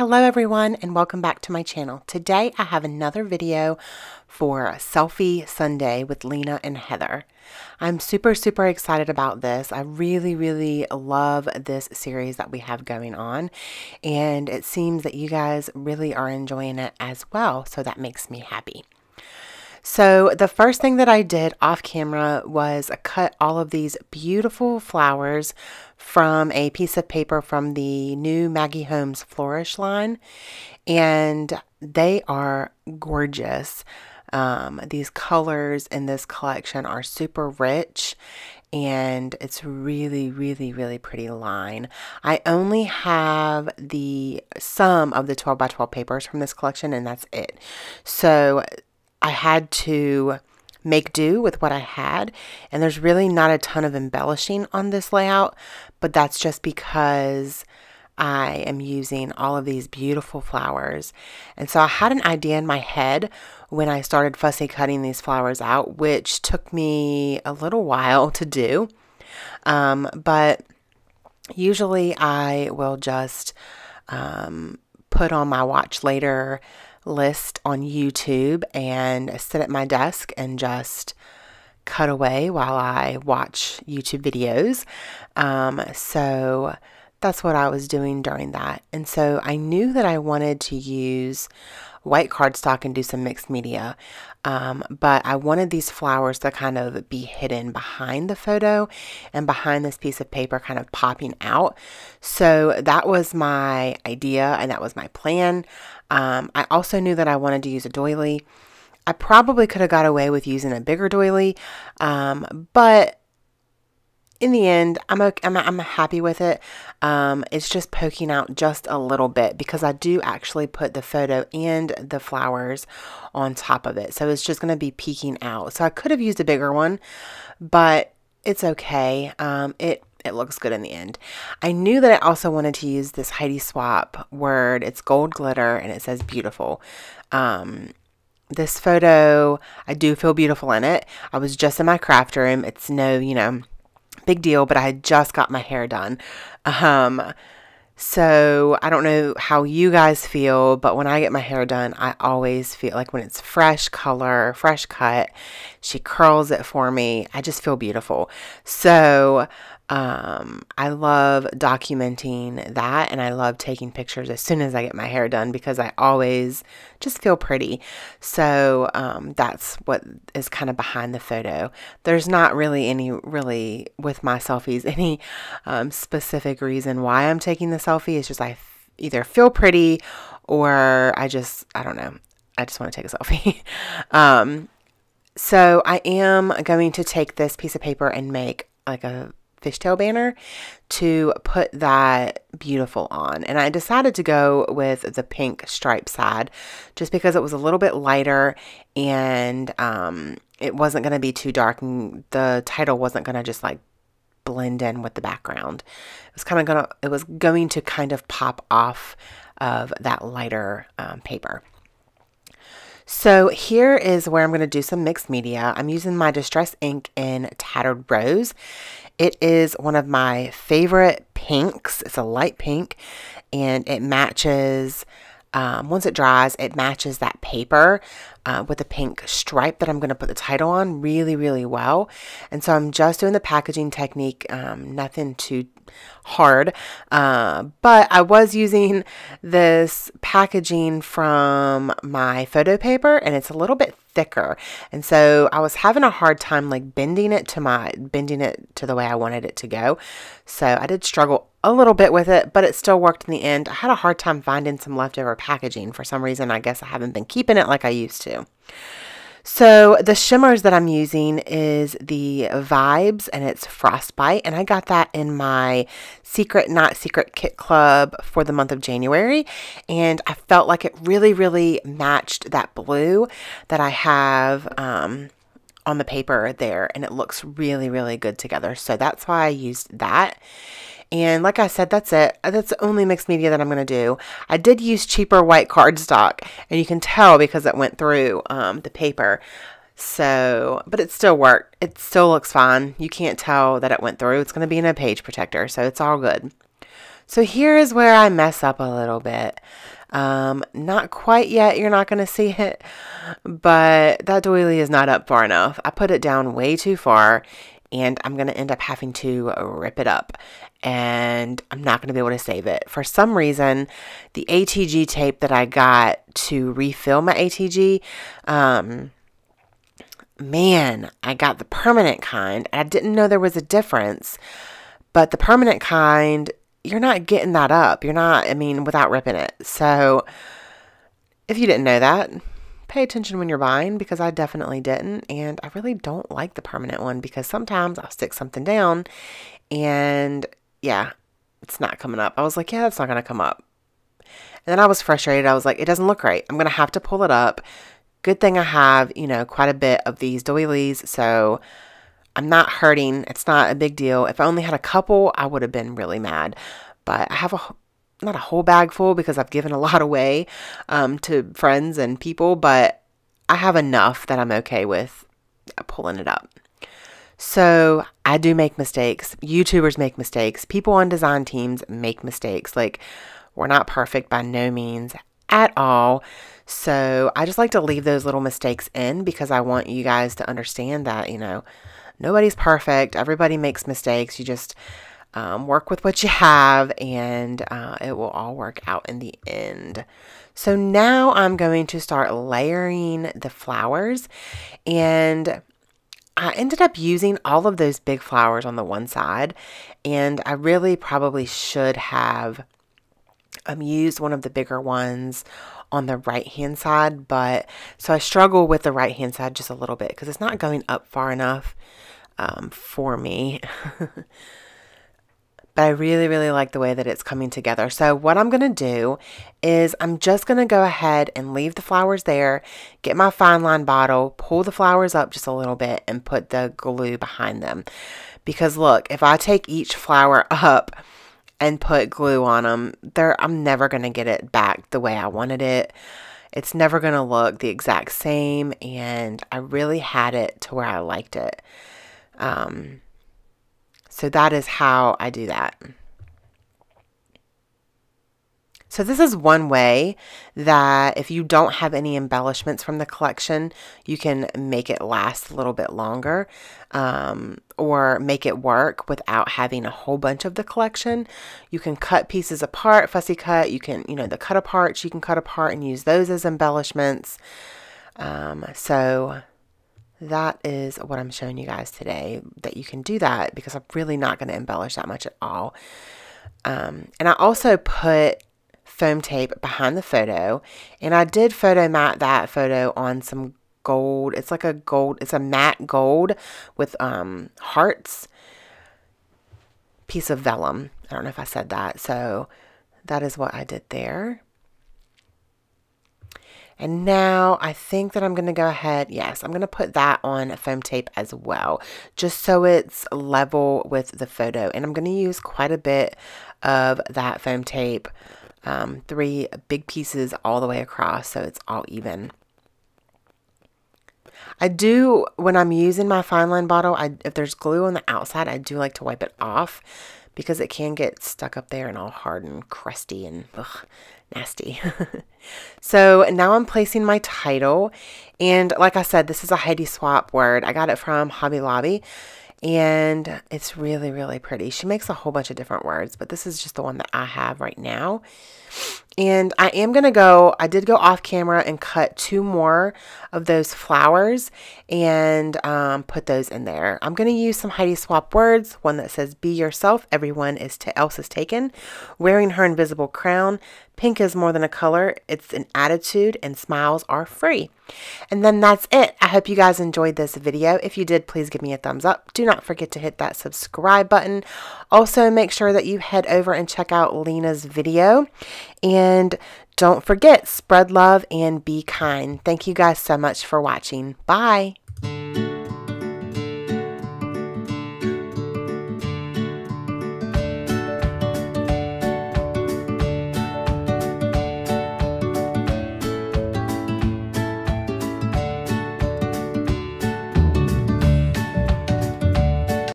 Hello everyone and welcome back to my channel. Today I have another video for Selfie Sunday with Lina and Heather. I'm super excited about this. I really love this series that we have going on, and it seems that you guys really are enjoying it as well, so that makes me happy. So the first thing that I did off camera was cut all of these beautiful flowers from a piece of paper from the new Maggie Holmes Flourish line, and they are gorgeous. These colors in this collection are super rich, and it's really pretty line. I only have some of the 12 by 12 papers from this collection, and that's it. So I had to make do with what I had, and there's really not a ton of embellishing on this layout, but that's just because I am using all of these beautiful flowers. And so I had an idea in my head when I started fussy cutting these flowers out, which took me a little while to do, but usually I will just put on my watch later list on YouTube and sit at my desk and just cut away while I watch YouTube videos. So that's what I was doing during that. And so I knew that I wanted to use white cardstock and do some mixed media, but I wanted these flowers to kind of be hidden behind the photo and behind this piece of paper kind of popping out. So that was my idea and that was my plan. I also knew that I wanted to use a doily. I probably could have got away with using a bigger doily, but in the end, I'm happy with it. It's just poking out just a little bit because I do actually put the photo and the flowers on top of it. So it's just going to be peeking out. So I could have used a bigger one, but it's okay. It looks good in the end. I knew that I also wanted to use this Heidi Swap word. It's gold glitter and it says beautiful. This photo, I do feel beautiful in it. I was just in my craft room. It's no, big deal, but I had just got my hair done. So I don't know how you guys feel, but when I get my hair done, I always feel like when it's fresh color, fresh cut, she curls it for me. I just feel beautiful. So I love documenting that, and I love taking pictures as soon as I get my hair done because I always just feel pretty. So that's what is kind of behind the photo. There's not really with my selfies any specific reason why I'm taking the selfie. It's just I either feel pretty or I don't know. I just want to take a selfie. So I am going to take this piece of paper and make like a fishtail banner to put that beautiful on, and I decided to go with the pink stripe side just because it was a little bit lighter and it wasn't going to be too dark, and the title wasn't going to just like blend in with the background. It was going to kind of pop off of that lighter paper. So here is where I'm going to do some mixed media. I'm using my Distress ink in Tattered Rose. It is one of my favorite pinks. It's a light pink, and it matches, once it dries, it matches that paper with a pink stripe that I'm going to put the title on really well. And so I'm just doing the packaging technique, nothing too hard, but I was using this packaging from my photo paper, and it's a little bit thicker, and so I was having a hard time like bending it to the way I wanted it to go. So I did struggle a little bit with it, but it still worked in the end. I had a hard time finding some leftover packaging for some reason. I guess I haven't been keeping it like I used to. So the shimmers that I'm using is the Vibes, and it's Frostbite, and I got that in my Secret Not Secret Kit Club for the month of January, and I felt like it really matched that blue that I have on the paper there, and it looks really good together. So that's why I used that. And like I said, that's it. That's the only mixed media that I'm going to do. I did use cheaper white cardstock, and you can tell because it went through the paper. So, but it still worked. It still looks fine. You can't tell that it went through. It's going to be in a page protector, so it's all good. So here is where I mess up a little bit. Not quite yet, you're not going to see it, but that doily is not up far enough. I put it down way too far, and I'm going to end up having to rip it up, and I'm not going to be able to save it. For some reason, the ATG tape that I got to refill my ATG, man, I got the permanent kind. I didn't know there was a difference, but the permanent kind, you're not getting that up. You're not, I mean, without ripping it. So if you didn't know that, pay attention when you're buying, because I definitely didn't. And I really don't like the permanent one, because sometimes I'll stick something down and yeah, it's not coming up. I was like, yeah, it's not going to come up. And then I was frustrated. I was like, it doesn't look right. I'm going to have to pull it up. Good thing I have, you know, quite a bit of these doilies, so I'm not hurting. It's not a big deal. If I only had a couple, I would have been really mad. But I have not a whole bag full, because I've given a lot away to friends and people, but I have enough that I'm okay with pulling it up. So I do make mistakes. YouTubers make mistakes. People on design teams make mistakes. Like, we're not perfect by no means at all. So I just like to leave those little mistakes in, because I want you guys to understand that, you know, nobody's perfect. Everybody makes mistakes. You just work with what you have, and it will all work out in the end. So now I'm going to start layering the flowers, and I ended up using all of those big flowers on the one side, and I really probably should have used one of the bigger ones on the right hand side, but so I struggle with the right hand side just a little bit, because it's not going up far enough for me. But I really, really like the way that it's coming together. So what I'm going to do is I'm just going to go ahead and leave the flowers there, get my fine line bottle, pull the flowers up just a little bit, and put the glue behind them. Because look, if I take each flower up and put glue on them, I'm never going to get it back the way I wanted it. It's never going to look the exact same, and I really had it to where I liked it. So that is how I do that. So this is one way that if you don't have any embellishments from the collection, you can make it last a little bit longer, or make it work without having a whole bunch of the collection. You can cut pieces apart, fussy cut. You can, you know, the cut aparts, you can cut apart and use those as embellishments. So that is what I'm showing you guys today, that you can do that, because I'm really not going to embellish that much at all. And I also put foam tape behind the photo, and I did photo mat that photo on some gold. It's like a gold, it's a matte gold with hearts piece of vellum. I don't know if I said that. So that is what I did there. And now I think that I'm going to go ahead, yes, I'm going to put that on foam tape as well, just so it's level with the photo. And I'm going to use quite a bit of that foam tape, 3 big pieces all the way across, so it's all even. I do, when I'm using my fine line bottle, if there's glue on the outside, I do like to wipe it off, because it can get stuck up there and all hard and crusty and ugh, nasty. So now I'm placing my title, and like I said, this is a Heidi Swapp word. I got it from Hobby Lobby, and it's really, really pretty. She makes a whole bunch of different words, but this is just the one that I have right now. And I am going to go, I did go off camera and cut 2 more of those flowers and put those in there. I'm going to use some Heidi Swapp words, one that says, "Be yourself, everyone else is taken," "Wearing her invisible crown," "Pink is more than a color, it's an attitude," and "Smiles are free." And then that's it. I hope you guys enjoyed this video. If you did, please give me a thumbs up. Do not forget to hit that subscribe button. Also, make sure that you head over and check out Lina's video. And don't forget, spread love and be kind. Thank you guys so much for watching. Bye.